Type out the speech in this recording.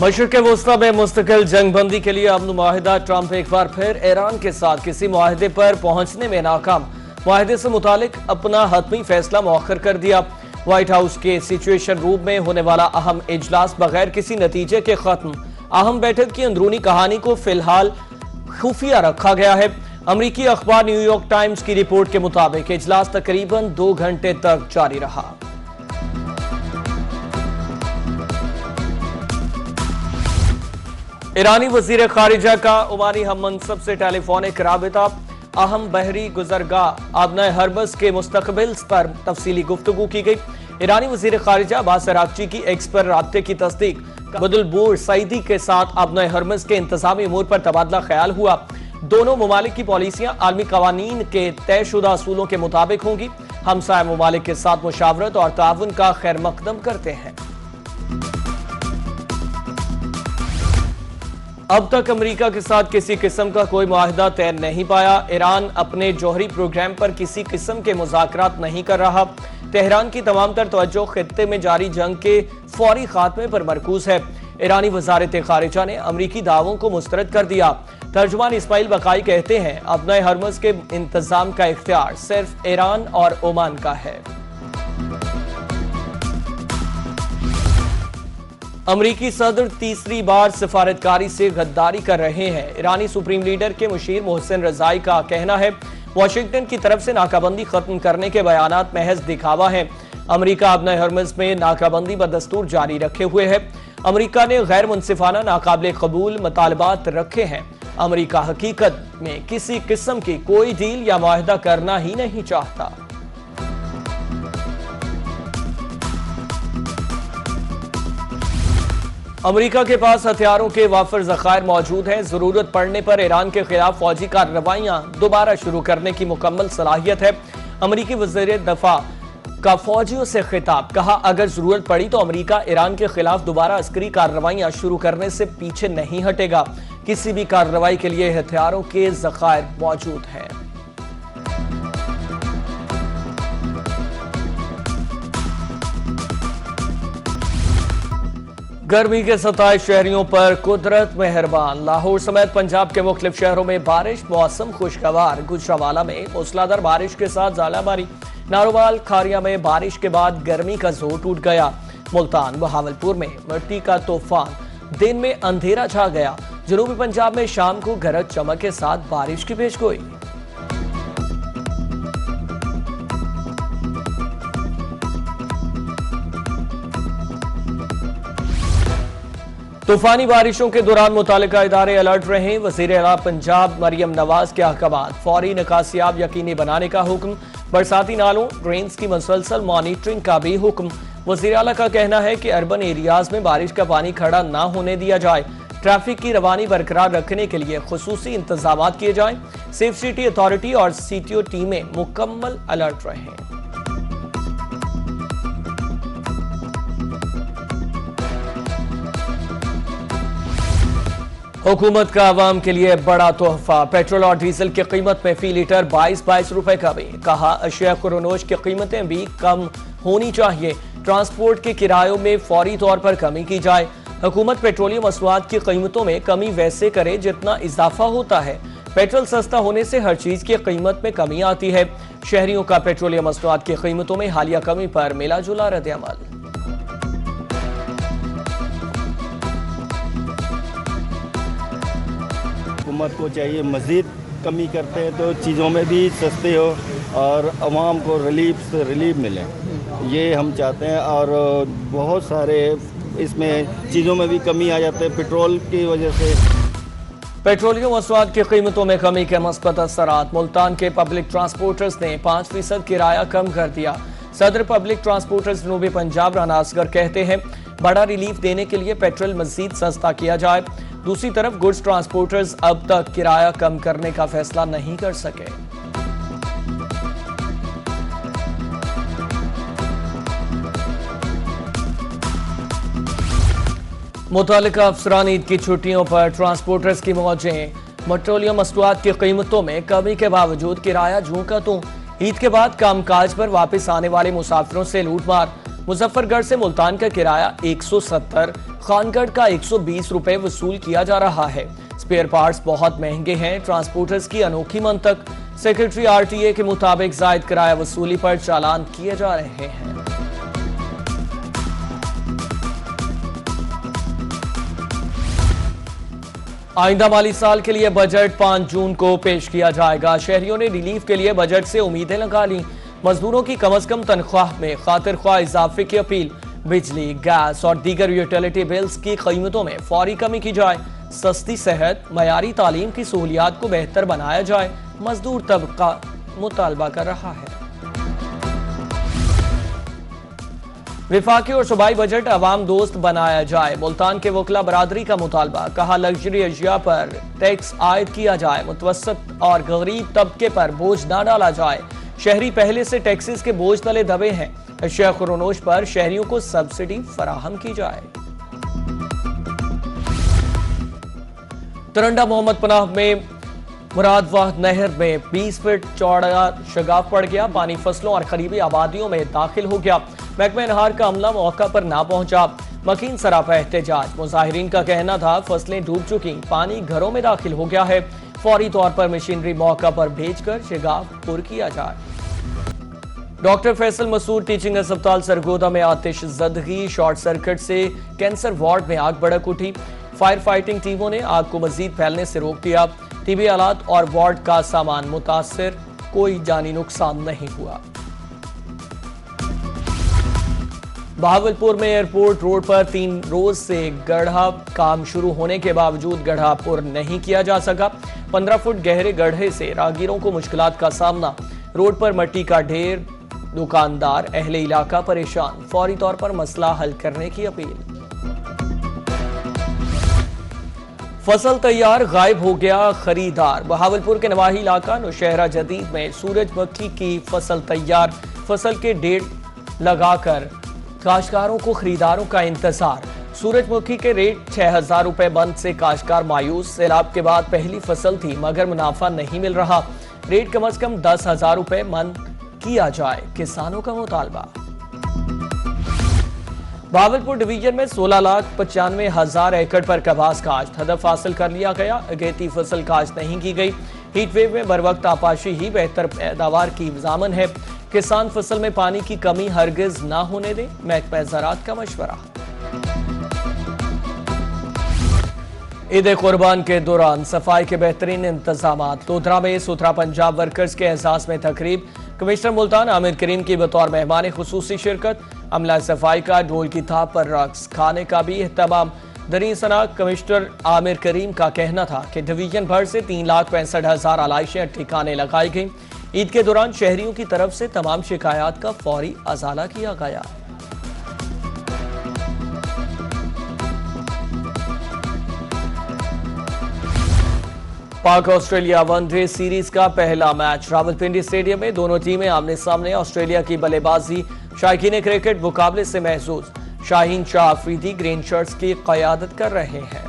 मशरिक़ वुस्ता में मुस्तकिल जंगबंदी के लिए अमन मुआहिदा। ट्रंप एक बार फिर ईरान के साथ किसी मुआहिदे पर पहुंचने में नाकाम। मुआहिदे से मुतालिक अपना हतमी फैसला मौखर कर दिया। व्हाइट हाउस के सिचुएशन रूम में होने वाला अहम इजलास बगैर किसी नतीजे के खत्म। अहम बैठक की अंदरूनी कहानी को फिलहाल खुफिया रखा गया है। अमरीकी अखबार न्यूयॉर्क टाइम्स की रिपोर्ट के मुताबिक इजलास तकरीबन 2 घंटे तक जारी रहा। ईरानी वजीर खारिजा का ओमानी हम मनसब से टेलीफोनिक राबिता। अहम बहरी गुजरगाह आबना हरबस के मुस्तकबिल पर तफसीली गुफ्तगू की गई। ईरानी वजीर खारिजा अब्बास अरागची की एक्स पर राब्ते की तस्दीक। बदुल बोर सईदी के साथ आबना हरबस के इंतजामी उमूर पर तबादला ख्याल हुआ। दोनों ममालिक की पॉलिसियां आलमी कवानीन के तयशुदा असूलों के मुताबिक होंगी। हमसाया ममालिक के साथ मुशावरत और ताउन का खैर मकदम करते हैं। अब तक अमेरिका के साथ किसी किस्म का कोई मुआहिदा तय नहीं पाया। ईरान अपने जौहरी प्रोग्राम पर किसी किस्म के मुज़ाकरात नहीं कर रहा। तेहरान की तमाम तर तवज्जो खित्ते में जारी जंग के फौरी खात्मे पर मरकूज है। ईरानी वजारत खारिजा ने अमरीकी दावों को मुस्तरद कर दिया। तर्जुमान इस्माइल बकाई कहते हैं अबना हरमज के इंतजाम का इख्तियार सिर्फ ईरान और ओमान का है। अमरीकी सदर तीसरी बार सिफारतकारी से गद्दारी कर रहे हैं। ईरानी सुप्रीम लीडर के मुशीर मोहसिन रजाई का कहना है वाशिंगटन की तरफ से नाकाबंदी खत्म करने के बयानात महज दिखावा है। अमरीका अपना हरमज में नाकाबंदी बदस्तूर जारी रखे हुए है। अमरीका ने गैर मुनसिफाना नाकाबिल कबूल मुतालबात रखे हैं। अमरीका हकीकत में किसी किस्म की कोई डील या मुआहिदा करना ही नहीं चाहता। अमेरिका के पास हथियारों के वाफर ज़खायर मौजूद हैं। जरूरत पड़ने पर ईरान के खिलाफ फौजी कार्रवाइयां दोबारा शुरू करने की मुकम्मल सलाहियत है। अमेरिकी वज़ीर दफा का फौजियों से खिताब। कहा अगर जरूरत पड़ी तो अमेरिका ईरान के खिलाफ दोबारा अस्करी कार्रवाइयां शुरू करने से पीछे नहीं हटेगा। किसी भी कार्रवाई के लिए हथियारों के ज़खायर मौजूद हैं। गर्मी के 27 शहरियों पर कुदरत मेहरबान। लाहौर समेत पंजाब के मुख्तलिफ शहरों में बारिश, मौसम खुशगवार। गुजरावाला में मूसलाधार बारिश के साथ झालावारी, नारोवाल, खारिया में बारिश के बाद गर्मी का जोर टूट गया। मुल्तान, बहावलपुर में मिट्टी का तूफान, दिन में अंधेरा छा गया। जनूबी पंजाब में शाम को गरज चमक के साथ बारिश की पेशगोई। तूफानी बारिशों के दौरान मुतालिका इदारे अलर्ट रहे। वज़ीर आला पंजाब मरियम नवाज के अहकामात, फौरी निकासियाब यकीनी बनाने का हुक्म। बरसाती नालों, ड्रेन्स की मुसलसल मॉनिटरिंग का भी हुक्म। वज़ीर आला का कहना है कि अर्बन एरियाज में बारिश का पानी खड़ा ना होने दिया जाए। ट्रैफिक की रवानी बरकरार रखने के लिए खुसूसी इंतजाम किए जाएं। सेफ सिटी अथॉरिटी और CTO टीमें मुकम्मल अलर्ट रहें। हुकूमत का आवाम के लिए बड़ा तोहफा। पेट्रोल और डीजल की कीमत में फी लीटर 22 रुपए कमी। कहा अशिया खुरोनोश की कीमतें भी कम होनी चाहिए। ट्रांसपोर्ट के किरायों में फौरी तौर पर कमी की जाए। हुकूमत पेट्रोलियम मसनूआत की कीमतों में कमी वैसे करे जितना इजाफा होता है। पेट्रोल सस्ता होने से हर चीज की कीमत में कमी आती है। शहरियों का पेट्रोलियम मसनूआत की कीमतों में हालिया कमी पर मिला जुला रद्द-ए-अमल। हुकूमत को चाहिए मज़ीद कमी करते हैं तो चीज़ों में भी सस्ते हो और आवाम को रिलीफ मिले, ये हम चाहते हैं। और बहुत सारे इसमें चीज़ों में भी कमी आ जाते हैं पेट्रोल की वजह से। पेट्रोलियम मसनूआत की कीमतों में कमी के मस्बत असरात। मुल्तान के पब्लिक ट्रांसपोर्टर्स ने 5% किराया कम कर दिया। सदर पब्लिक ट्रांसपोर्टर्स जनूबी पंजाब राना असगर कहते हैं बड़ा रिलीफ देने के लिए पेट्रोल मजीद सस्ता किया जाए। दूसरी तरफ गुड्स ट्रांसपोर्टर्स अब तक किराया कम करने का फैसला नहीं कर सके। मुतालिका अफसरान ईद की छुट्टियों पर ट्रांसपोर्टर्स की मौजें। पेट्रोलियम मसनूआत की कीमतों में कमी के बावजूद किराया जूं का तूं। ईद के बाद कामकाज पर वापस आने वाले मुसाफिरों से लूटमार। मुजफ्फरगढ़ से मुल्तान का किराया 170, खानगढ़ का 120 रुपए वसूल किया जा रहा है। स्पेयर पार्ट्स बहुत महंगे हैं, ट्रांसपोर्टर्स की अनोखी मंतक। सेक्रेटरी आरटीए के मुताबिक जायद किराया वसूली पर चालान किए जा रहे हैं। आइंदा माली साल के लिए बजट 5 जून को पेश किया जाएगा। शहरियों ने रिलीफ के लिए बजट से उम्मीदें लगा ली। मजदूरों की कम से कम तनख्वाह में खातिर ख्वाह इजाफे की अपील। बिजली, गैस और दीगर यूटिलिटी बिल्स की कीमतों में फौरी कमी की जाए। सस्ती सेहत, मयारी तालीम की सहूलियात को बेहतर बनाया जाए, मजदूर तबका मुतालबा कर रहा है। विफाकी और सूबाई बजट अवाम दोस्त बनाया जाए। मुल्तान के वकला बरादरी का मुतालबा। कहा लग्जरी अशिया पर टैक्स आयद किया जाए, मुतवसत और गरीब तबके पर बोझ न डाला जाए। शहरी पहले से टैक्सेस के बोझ तले दबे हैं। अशिया खुरोनोश पर शहरियों को सब्सिडी फराहम की जाए। तरंडा मोहम्मद पनाह में मुरादवाह नहर में 20 फीट चौड़ा शगाफ पड़ गया। पानी फसलों और करीबी आबादियों में दाखिल हो गया। महकमा नहार का अमला मौका पर ना पहुंचा। मकीन सरापा एहतजाज। मुजाहिरीन का कहना था फसलें डूब चुकी, पानी घरों में दाखिल हो गया है। फौरी तौर पर मशीनरी मौका पर भेजकर शगाफ पुर किया जाए। डॉक्टर फैसल मसूद टीचिंग अस्पताल सरगोदा में आतिश ज़दगी। शॉर्ट सर्किट से कैंसर वार्ड में आग भड़क उठी। फायर फाइटिंग टीमों ने आग को मजीद फैलने से रोक दिया। टीबी आलात और वार्ड का सामान मुतासिर, कोई जानी नुकसान नहीं हुआ। बहावलपुर में एयरपोर्ट रोड पर 3 रोज से गड्ढा काम शुरू होने के बावजूद गड्ढा पुर नहीं किया जा सका। 15 फुट गहरे गड्ढे से राहगीरों को मुश्किलात का सामना। रोड पर मिट्टी का ढेर, दुकानदार, अहले इलाका परेशान। फौरी तौर पर मसला हल करने की अपील। फसल तैयार, गायब हो गया खरीदार। बहावलपुर के नवाही इलाका नौशहरा जदीद में सूरजमुखी की फसल तैयार। फसल के ढेर लगाकर काश्तकारों को खरीदारों का इंतजार। सूरजमुखी के रेट 6000 रुपए बंद से काश्तकार मायूस। सैलाब के बाद पहली फसल थी मगर मुनाफा नहीं मिल रहा। रेट कम से कम 10,000 रुपए मन किया जाए, किसानों का मुतालबा। बहावलपुर डिवीजन में 16,95,000 एकड़ पर कपास काश्त हदफ हासिल कर लिया गया। अगेती फसल काश्त नहीं की गई। हीट वेव में बर वक्त आपाशी ही बेहतर पैदावार की ज़ामन है। किसान फसल में पानी की कमी हरगिज ना होने दें, महकमा ज़राअत का मशवरा। ईद कुर्बान के दौरान सफाई के बेहतरीन इंतजाम। लोधरा में सुथरा पंजाब वर्कर्स के एहसास में तकरीब। कमिश्नर मुल्तान आमिर करीम की बतौर मेहमान खुसूसी शिरकत। अमला सफाई का ढोल की थाप पर रक्स, खाने का भी एहतमाम। दरी सना कमिश्नर आमिर करीम का कहना था कि डिवीजन भर से 3,65,000 आलाइशें ठिकाने लगाई गईं। ईद के दौरान शहरियों की तरफ से तमाम शिकायत का फौरी अजाला किया गया। पाक ऑस्ट्रेलिया वनडे सीरीज का पहला मैच रावलपिंडी स्टेडियम में। दोनों टीमें आमने सामने। ऑस्ट्रेलिया की बल्लेबाजी शायकीन क्रिकेट मुकाबले से महसूस। शाहीन शाह अफरीदी ग्रीन शर्ट्स की क़यादत कर रहे हैं।